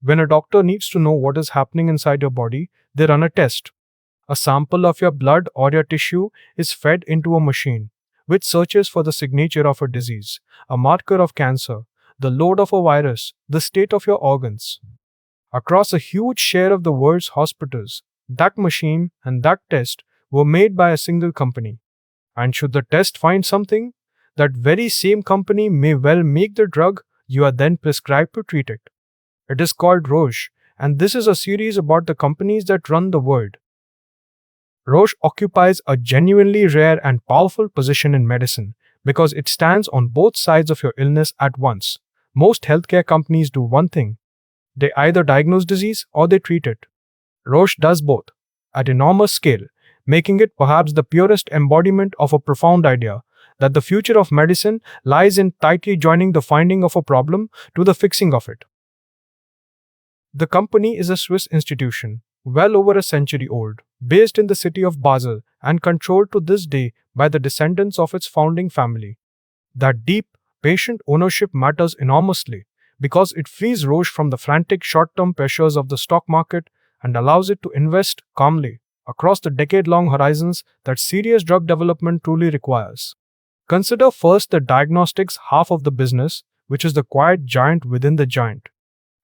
When a doctor needs to know what is happening inside your body, they run a test. A sample of your blood or your tissue is fed into a machine, which searches for the signature of a disease, a marker of cancer, the load of a virus, the state of your organs. Across a huge share of the world's hospitals, that machine and that test were made by a single company. And should the test find something, that very same company may well make the drug you are then prescribed to treat it. It is called Roche, and this is a series about the companies that run the world. Roche occupies a genuinely rare and powerful position in medicine because it stands on both sides of your illness at once. Most healthcare companies do one thing: they either diagnose disease or they treat it. Roche does both, at enormous scale, making it perhaps the purest embodiment of a profound idea that the future of medicine lies in tightly joining the finding of a problem to the fixing of it. The company is a Swiss institution, well over a century old, based in the city of Basel and controlled to this day by the descendants of its founding family. That deep, patient ownership matters enormously because it frees Roche from the frantic short-term pressures of the stock market and allows it to invest calmly across the decade-long horizons that serious drug development truly requires. Consider first the diagnostics half of the business, which is the quiet giant within the giant.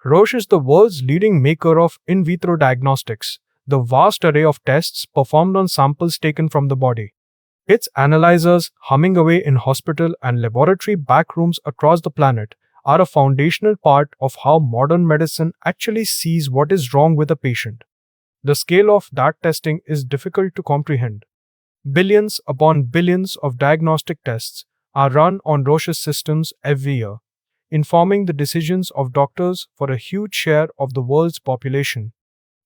Roche is the world's leading maker of in vitro diagnostics, the vast array of tests performed on samples taken from the body. Its analyzers, humming away in hospital and laboratory backrooms across the planet, are a foundational part of how modern medicine actually sees what is wrong with a patient. The scale of that testing is difficult to comprehend. Billions upon billions of diagnostic tests are run on Roche's systems every year, informing the decisions of doctors for a huge share of the world's population.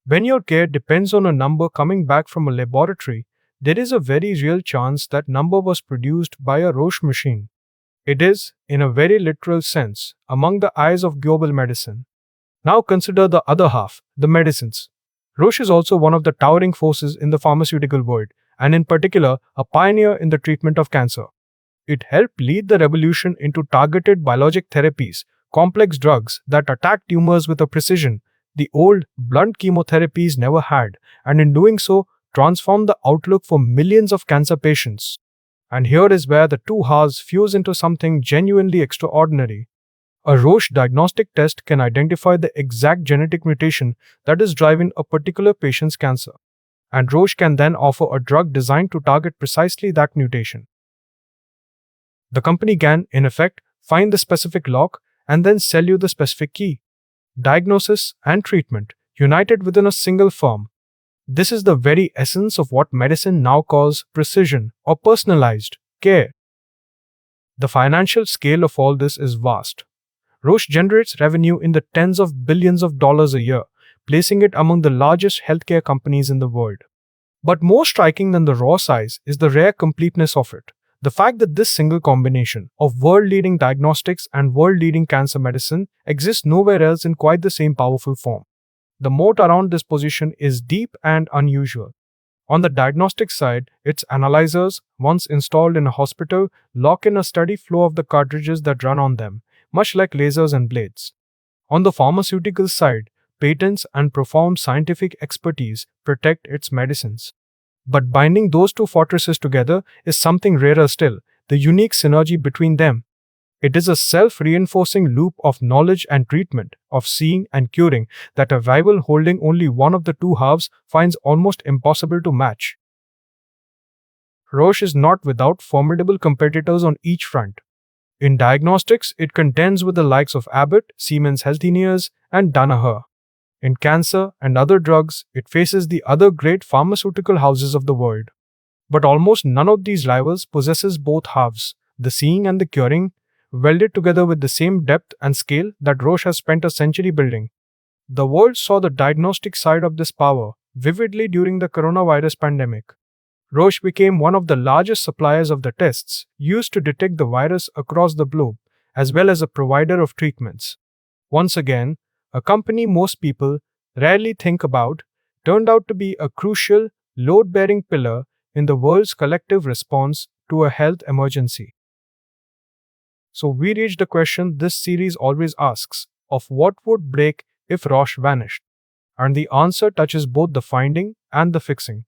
When your care depends on a number coming back from a laboratory, there is a very real chance that number was produced by a Roche machine. It is, in a very literal sense, among the eyes of global medicine. Now consider the other half, the medicines. Roche is also one of the towering forces in the pharmaceutical world, and in particular, a pioneer in the treatment of cancer. It helped lead the revolution into targeted biologic therapies, complex drugs that attack tumors with a precision the old, blunt chemotherapies never had, and in doing so, transformed the outlook for millions of cancer patients. And here is where the two halves fuse into something genuinely extraordinary. A Roche diagnostic test can identify the exact genetic mutation that is driving a particular patient's cancer, and Roche can then offer a drug designed to target precisely that mutation. The company can, in effect, find the specific lock and then sell you the specific key. Diagnosis and treatment, united within a single firm. This is the very essence of what medicine now calls precision or personalized care. The financial scale of all this is vast. Roche generates revenue in the tens of billions of dollars a year, placing it among the largest healthcare companies in the world. But more striking than the raw size is the rare completeness of it. The fact that this single combination of world-leading diagnostics and world-leading cancer medicine exists nowhere else in quite the same powerful form. The moat around this position is deep and unusual. On the diagnostic side, its analyzers, once installed in a hospital, lock in a steady flow of the cartridges that run on them, much like lasers and blades. On the pharmaceutical side, patents and profound scientific expertise protect its medicines. But binding those two fortresses together is something rarer still, the unique synergy between them. It is a self-reinforcing loop of knowledge and treatment, of seeing and curing, that a rival holding only one of the two halves finds almost impossible to match. Roche is not without formidable competitors on each front. In diagnostics, it contends with the likes of Abbott, Siemens Healthineers, and Danaher. In cancer and other drugs, it faces the other great pharmaceutical houses of the world. But almost none of these rivals possesses both halves, the seeing and the curing, welded together with the same depth and scale that Roche has spent a century building. The world saw the diagnostic side of this power vividly during the coronavirus pandemic. Roche became one of the largest suppliers of the tests used to detect the virus across the globe, as well as a provider of treatments. Once again, a company most people rarely think about turned out to be a crucial, load-bearing pillar in the world's collective response to a health emergency. So we reached the question this series always asks, of what would break if Roche vanished? And the answer touches both the finding and the fixing.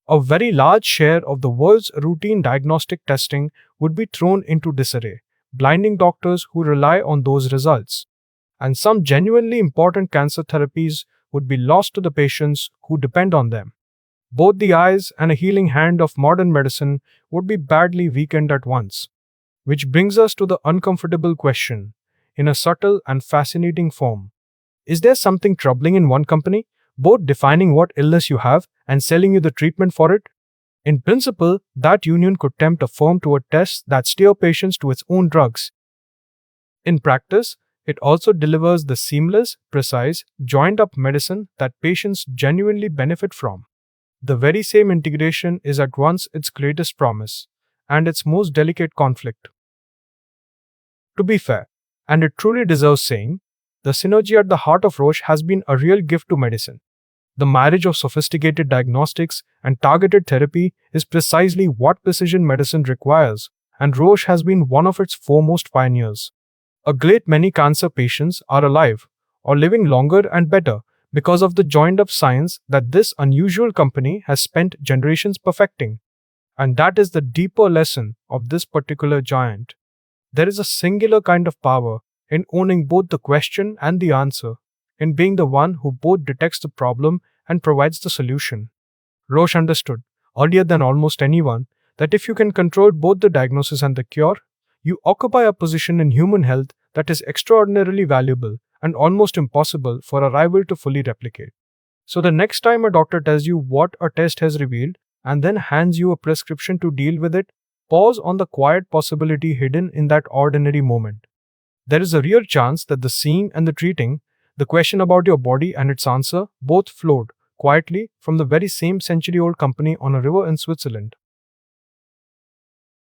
A very large share of the world's routine diagnostic testing would be thrown into disarray, blinding doctors who rely on those results. And some genuinely important cancer therapies would be lost to the patients who depend on them. Both the eyes and a healing hand of modern medicine would be badly weakened at once. Which brings us to the uncomfortable question, in a subtle and fascinating form. Is there something troubling in one company, both defining what illness you have and selling you the treatment for it? In principle, that union could tempt a firm toward tests that steer patients to its own drugs. In practice, it also delivers the seamless, precise, joined up medicine that patients genuinely benefit from. The very same integration is at once its greatest promise and its most delicate conflict. To be fair, and it truly deserves saying, the synergy at the heart of Roche has been a real gift to medicine. The marriage of sophisticated diagnostics and targeted therapy is precisely what precision medicine requires, and Roche has been one of its foremost pioneers. A great many cancer patients are alive, or living longer and better, because of the joined up science that this unusual company has spent generations perfecting. And that is the deeper lesson of this particular giant. There is a singular kind of power in owning both the question and the answer, in being the one who both detects the problem and provides the solution. Roche understood, earlier than almost anyone, that if you can control both the diagnosis and the cure, you occupy a position in human health that is extraordinarily valuable and almost impossible for a rival to fully replicate. So the next time a doctor tells you what a test has revealed and then hands you a prescription to deal with it, pause on the quiet possibility hidden in that ordinary moment. There is a real chance that the seeing and the treating, the question about your body and its answer, both flowed quietly from the very same century-old company on a river in Switzerland.